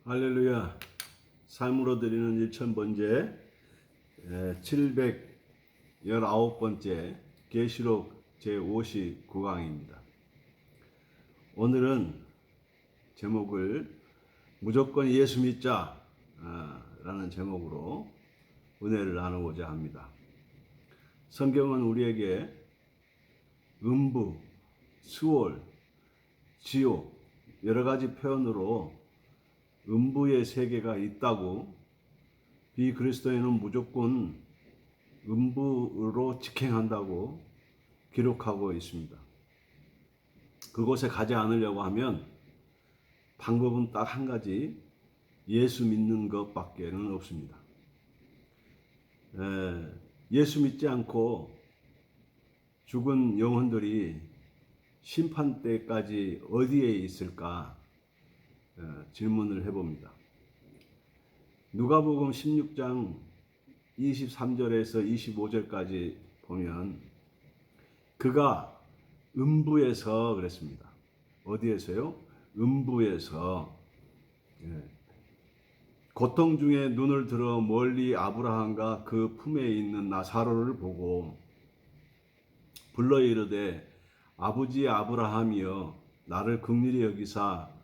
할렐루야. 삶으로 드리는 1000번째 719번째 계시록 제59강입니다. 오늘은 제목을 무조건 예수 믿자 라는 제목으로 은혜를 나누고자 합니다. 성경은 우리에게 음부, 수월, 지옥 여러 가지 표현으로 음부의 세계가 있다고, 비그리스도인은 무조건 음부로 직행한다고 기록하고 있습니다. 그곳에 가지 않으려고 하면 방법은 딱 한 가지, 예수 믿는 것밖에는 없습니다. 예수 믿지 않고 죽은 영혼들이 심판 때까지 어디에 있을까 질문을 해봅니다. 누가복음 16장 23절에서 25절까지 보면 그가 음부에서 그랬습니다. 어디에서요? 음부에서 고통 중에 눈을 들어 멀리 아브라함과 그 품에 있는 나사로를 보고 불러 이르되 아버지 아브라함이여 나를 긍휼히 여기사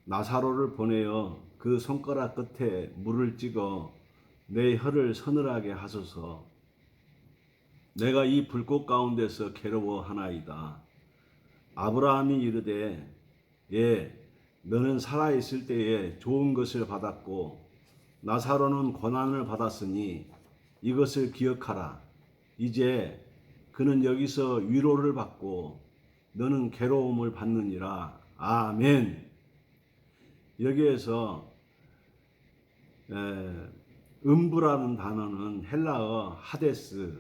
나사로를 보내어 그 손가락 끝에 물을 찍어 내 혀를 서늘하게 하소서. 내가 이 불꽃 가운데서 괴로워하나이다. 아브라함이 이르되 예, 너는 살아있을 때에 좋은 것을 받았고 나사로는 고난을 받았으니 이것을 기억하라. 이제 그는 여기서 위로를 받고 너는 괴로움을 받느니라. 아멘. 여기에서 음부라는 단어는 헬라어 하데스,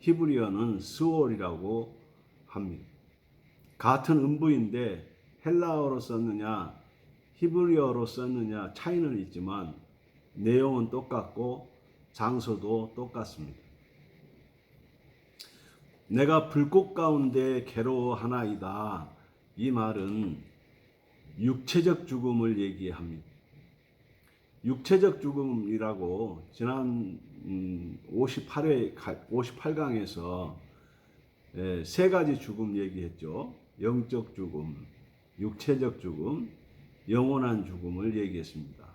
히브리어는 스올이라고 합니다. 같은 음부인데 헬라어로 썼느냐 히브리어로 썼느냐 차이는 있지만 내용은 똑같고 장소도 똑같습니다. 내가 불꽃 가운데 괴로워하나이다. 이 말은 육체적 죽음을 얘기합니다. 육체적 죽음이라고 지난 58강에서 세 가지 죽음 얘기했죠. 영적 죽음, 육체적 죽음, 영원한 죽음을 얘기했습니다.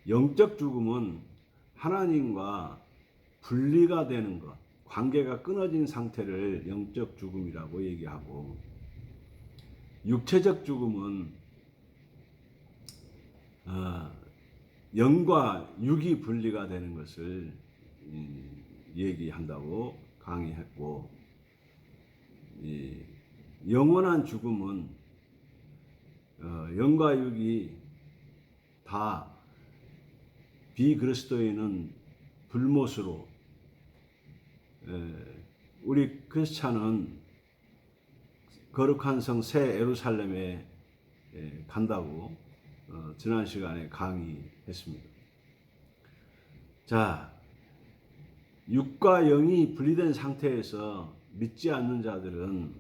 영적 죽음은 하나님과 분리가 되는 것, 관계가 끊어진 상태를 영적 죽음이라고 얘기하고, 육체적 죽음은 영과 육이 분리가 되는 것을 얘기한다고 강의했고, 영원한 죽음은 영과 육이 다 비그리스도인은 불못으로, 우리 크리스찬은 거룩한 성 새 예루살렘에 간다고 지난 시간에 강의했습니다. 자, 육과 영이 분리된 상태에서 믿지 않는 자들은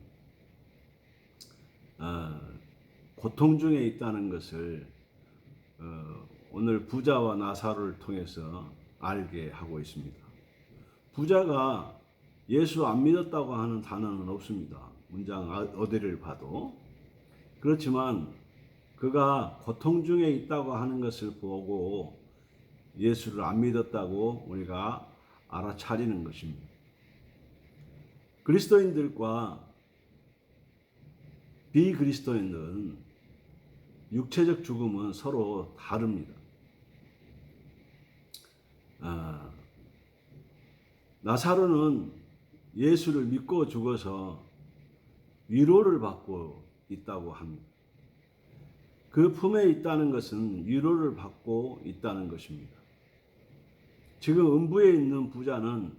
고통 중에 있다는 것을 오늘 부자와 나사로를 통해서 알게 하고 있습니다. 부자가 예수 안 믿었다고 하는 단어는 없습니다. 문장 어디를 봐도. 그렇지만 그가 고통 중에 있다고 하는 것을 보고 예수를 안 믿었다고 우리가 알아차리는 것입니다. 그리스도인들과 비그리스도인들은 육체적 죽음은 서로 다릅니다. 나사로는 예수를 믿고 죽어서 위로를 받고 있다고 합니다. 그 품에 있다는 것은 위로를 받고 있다는 것입니다. 지금 음부에 있는 부자는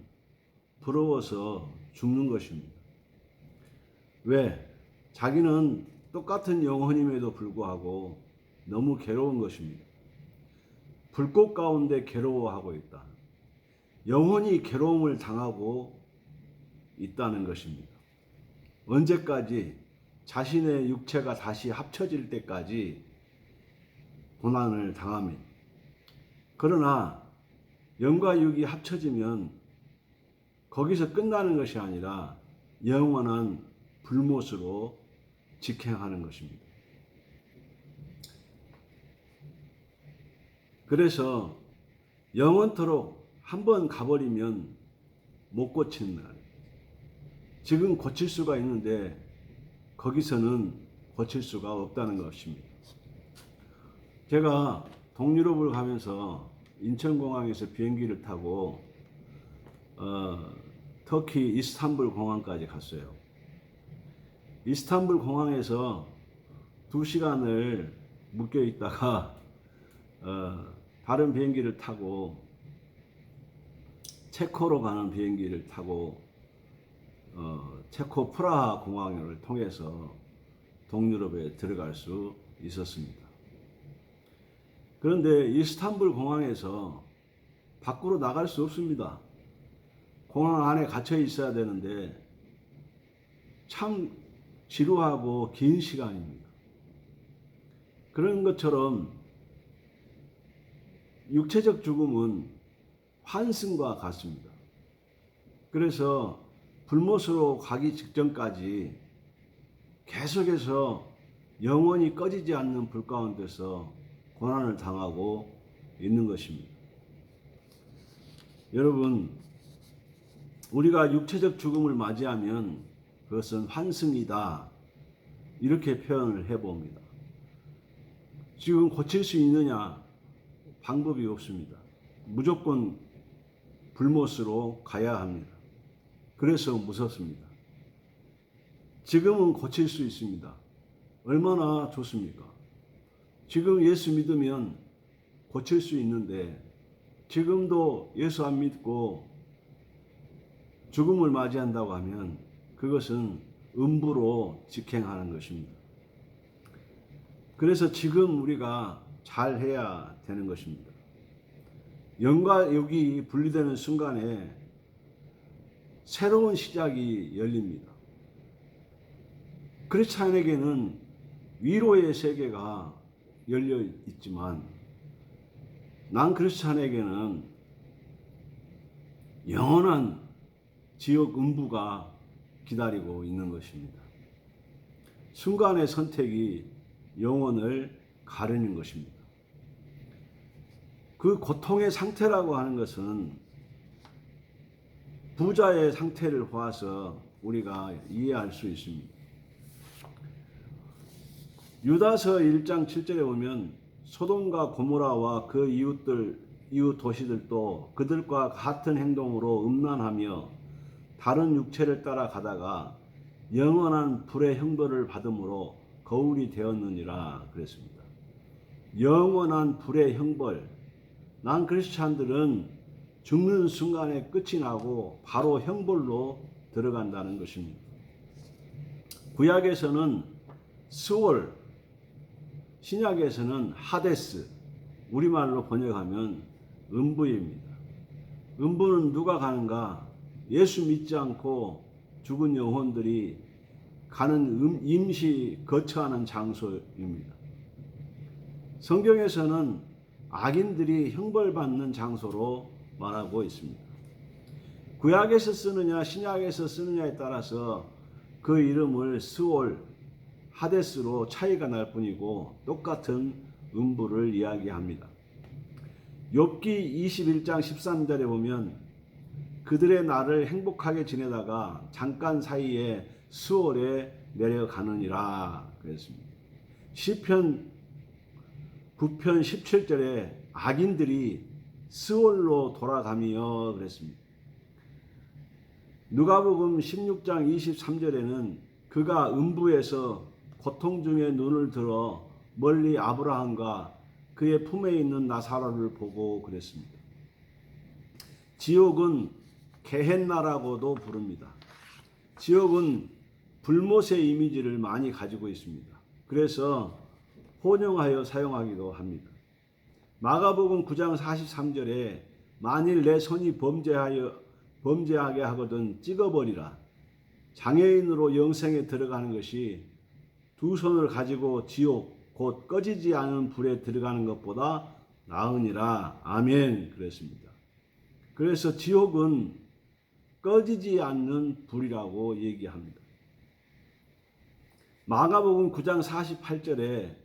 부러워서 죽는 것입니다. 왜? 자기는 똑같은 영혼임에도 불구하고 너무 괴로운 것입니다. 불꽃 가운데 괴로워하고 있다. 영혼이 괴로움을 당하고 있다는 것입니다. 언제까지? 자신의 육체가 다시 합쳐질 때까지 고난을 당합니다. 그러나 영과 육이 합쳐지면 거기서 끝나는 것이 아니라 영원한 불못으로 직행하는 것입니다. 그래서 영원토록 한번 가버리면 못 고치는 날. 지금 고칠 수가 있는데 거기서는 고칠 수가 없다는 것입니다. 제가 동유럽을 가면서 인천공항에서 비행기를 타고 터키 이스탄불 공항까지 갔어요. 이스탄불 공항에서 2시간을 묶여 있다가 다른 비행기를 타고 체코로 가는 비행기를 타고 체코 프라하 공항을 통해서 동유럽에 들어갈 수 있었습니다. 그런데 이스탄불 공항에서 밖으로 나갈 수 없습니다. 공항 안에 갇혀 있어야 되는데 참 지루하고 긴 시간입니다. 그런 것처럼 육체적 죽음은 환승과 같습니다. 그래서 불못으로 가기 직전까지 계속해서 영원히 꺼지지 않는 불 가운데서 고난을 당하고 있는 것입니다. 여러분, 우리가 육체적 죽음을 맞이하면 그것은 환승이다, 이렇게 표현을 해봅니다. 지금 고칠 수 있느냐? 방법이 없습니다. 무조건 불못으로 가야 합니다. 그래서 무섭습니다. 지금은 고칠 수 있습니다. 얼마나 좋습니까? 지금 예수 믿으면 고칠 수 있는데 지금도 예수 안 믿고 죽음을 맞이한다고 하면 그것은 음부로 직행하는 것입니다. 그래서 지금 우리가 잘 해야 되는 것입니다. 영과 육이 분리되는 순간에 새로운 시작이 열립니다. 크리스찬에게는 위로의 세계가 열려 있지만 난 크리스찬에게는 영원한 지옥 음부가 기다리고 있는 것입니다. 순간의 선택이 영혼을 가르는 것입니다. 그 고통의 상태라고 하는 것은 부자의 상태를 보아서 우리가 이해할 수 있습니다. 유다서 1장 7절에 보면 소돔과 고모라와 그 이웃 도시들도 그들과 같은 행동으로 음란하며 다른 육체를 따라가다가 영원한 불의 형벌을 받음으로 거울이 되었느니라 그랬습니다. 영원한 불의 형벌. 난 크리스찬들은 죽는 순간에 끝이 나고 바로 형벌로 들어간다는 것입니다. 구약에서는 스월, 신약에서는 하데스, 우리말로 번역하면 음부입니다. 음부는 누가 가는가? 예수 믿지 않고 죽은 영혼들이 가는 임시 거처하는 장소입니다. 성경에서는 악인들이 형벌받는 장소로 말하고 있습니다. 구약에서 쓰느냐 신약에서 쓰느냐에 따라서 그 이름을 스올, 하데스로 차이가 날 뿐이고 똑같은 음부를 이야기합니다. 욥기 21장 13절에 보면 그들의 날을 행복하게 지내다가 잠깐 사이에 스올에 내려가느니라 그랬습니다. 시편 9편 17절에 악인들이 스올로 돌아가며 그랬습니다. 누가복음 16장 23절에는 그가 음부에서 고통 중에 눈을 들어 멀리 아브라함과 그의 품에 있는 나사로를 보고 그랬습니다. 지옥은 게헨나라고도 부릅니다. 지옥은 불못의 이미지를 많이 가지고 있습니다. 그래서 혼용하여 사용하기도 합니다. 마가복음 9장 43절에 만일 내 손이 범죄하게 하거든 찍어버리라. 장애인으로 영생에 들어가는 것이 두 손을 가지고 지옥 곧 꺼지지 않은 불에 들어가는 것보다 나으니라. 아멘. 그랬습니다. 그래서 지옥은 꺼지지 않는 불이라고 얘기합니다. 마가복음 9장 48절에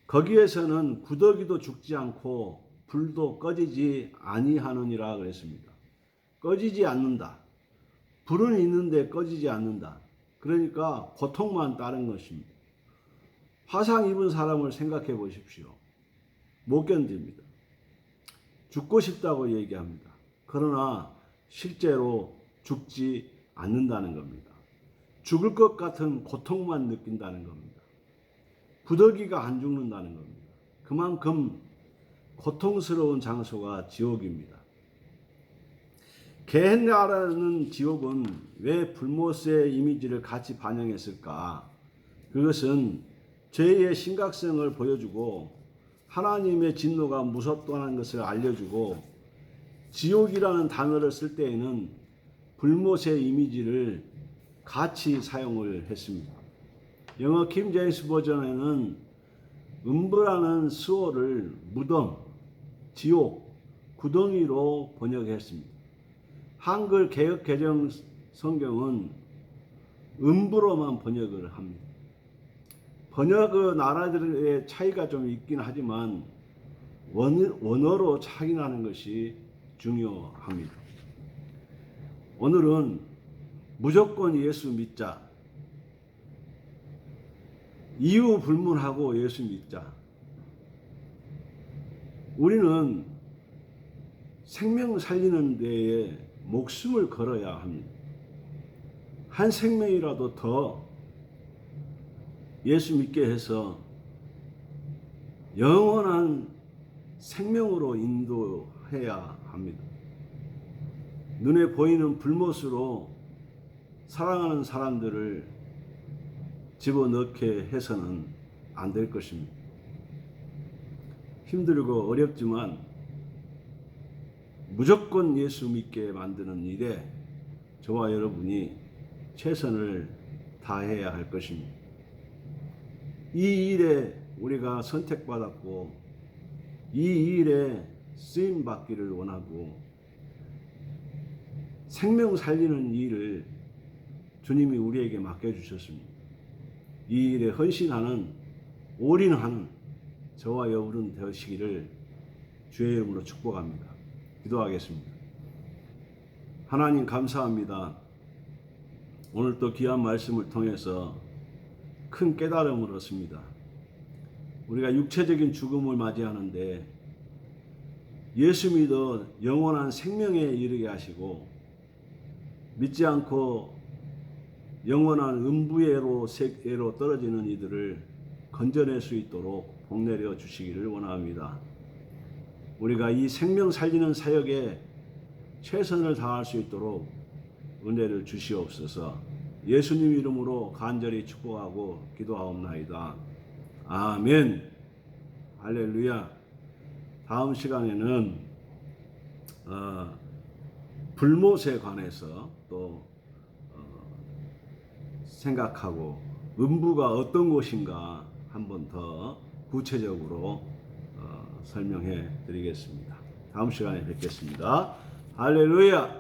거기에서는 구더기도 죽지 않고 불도 꺼지지 아니하느니라 그랬습니다. 꺼지지 않는다. 불은 있는데 꺼지지 않는다. 그러니까 고통만 따른 것입니다. 화상 입은 사람을 생각해 보십시오. 못 견딥니다. 죽고 싶다고 얘기합니다. 그러나 실제로 죽지 않는다는 겁니다. 죽을 것 같은 고통만 느낀다는 겁니다. 구더기가 안 죽는다는 겁니다. 그만큼 고통스러운 장소가 지옥입니다. 게헨나라는 지옥은 왜 불못의 이미지를 같이 반영했을까? 그것은 죄의 심각성을 보여주고 하나님의 진노가 무섭다는 것을 알려주고 지옥이라는 단어를 쓸 때에는 불못의 이미지를 같이 사용을 했습니다. 영어 킹 제임스 버전에는 음부라는 수어를 무덤, 지옥, 구덩이로 번역했습니다. 한글 개역 개정 성경은 음부로만 번역을 합니다. 번역 나라들의 차이가 좀 있긴 하지만 원어로 차이 나는 것이 중요합니다. 오늘은 무조건 예수 믿자. 이유 불문하고 예수 믿자. 우리는 생명 살리는 데에 목숨을 걸어야 합니다. 한 생명이라도 더 예수 믿게 해서 영원한 생명으로 인도해야 합니다. 눈에 보이는 불못으로 사랑하는 사람들을 집어넣게 해서는 안 될 것입니다. 힘들고 어렵지만 무조건 예수 믿게 만드는 일에 저와 여러분이 최선을 다해야 할 것입니다. 이 일에 우리가 선택받았고 이 일에 쓰임 받기를 원하고 생명 살리는 일을 주님이 우리에게 맡겨주셨습니다. 이 일에 헌신하는 올인하는 저와 여러분 되시기를 주의 이름으로 축복합니다. 기도하겠습니다. 하나님 감사합니다. 오늘 또 귀한 말씀을 통해서 큰 깨달음을 얻습니다. 우리가 육체적인 죽음을 맞이하는데 예수 믿어 영원한 생명에 이르게 하시고 믿지 않고 영원한 음부에로 세계로 떨어지는 이들을 건져낼 수 있도록 복내려 주시기를 원합니다. 우리가 이 생명 살리는 사역에 최선을 다할 수 있도록 은혜를 주시옵소서. 예수님 이름으로 간절히 축복하고 기도하옵나이다. 아멘. 할렐루야. 다음 시간에는 불못에 관해서 또 생각하고 음부가 어떤 곳인가 한 번 더 구체적으로 설명해 드리겠습니다. 다음 시간에 뵙겠습니다. 할렐루야.